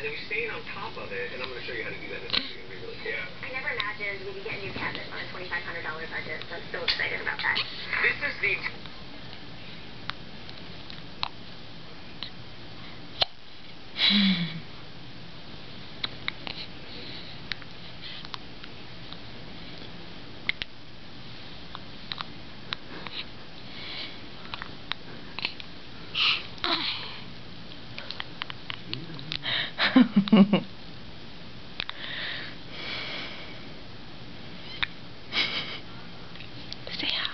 and then we staying on top of it, and I'm going to show you how to do that. It's actually going to be really cool. I never imagined we could get a new cabinet on a $2,500 budget, so I'm so excited about that. This is the... Say hi.